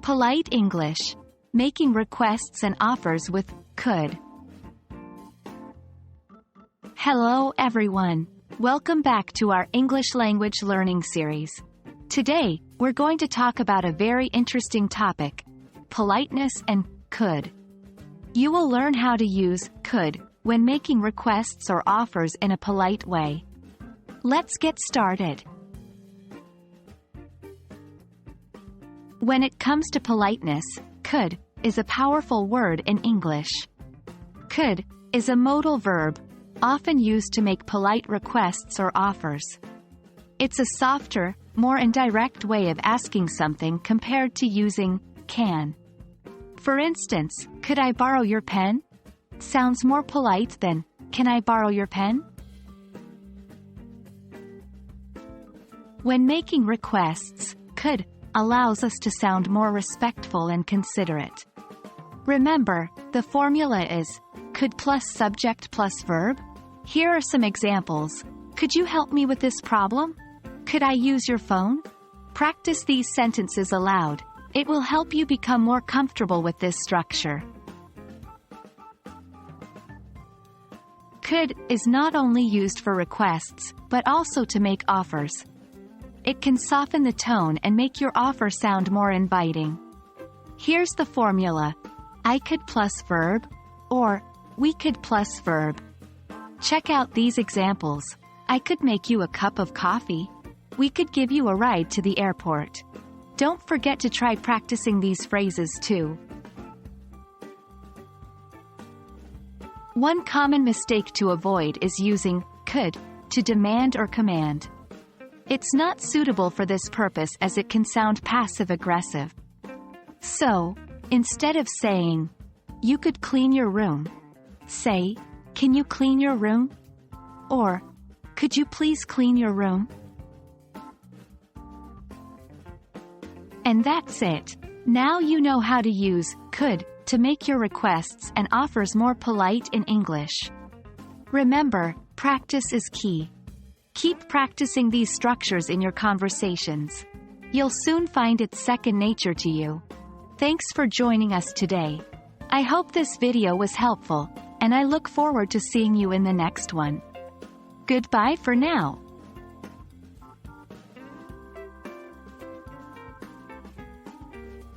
Polite English. Making requests and offers with could. Hello everyone. Welcome back to our English language learning series. Today, we're going to talk about a very interesting topic: politeness and could. You will learn how to use could when making requests or offers in a polite way. Let's get started. When it comes to politeness, could is a powerful word in English. Could is a modal verb, often used to make polite requests or offers. It's a softer, more indirect way of asking something compared to using can. For instance, could I borrow your pen? Sounds more polite than, can I borrow your pen? When making requests, could allows us to sound more respectful and considerate. Remember, the formula is could plus subject plus verb. Here are some examples. Could you help me with this problem? Could I use your phone? Practice these sentences aloud. It will help you become more comfortable with this structure. Could is not only used for requests, but also to make offers. It can soften the tone and make your offer sound more inviting. Here's the formula: I could plus verb, or we could plus verb. Check out these examples. I could make you a cup of coffee. We could give you a ride to the airport. Don't forget to try practicing these phrases too. One common mistake to avoid is using could to demand or command. It's not suitable for this purpose as it can sound passive-aggressive. So, instead of saying, you could clean your room, say, can you clean your room? Or, could you please clean your room? And that's it. Now you know how to use could to make your requests and offers more polite in English. Remember, practice is key. Keep practicing these structures in your conversations. You'll soon find it's second nature to you. Thanks for joining us today. I hope this video was helpful, and I look forward to seeing you in the next one. Goodbye for now.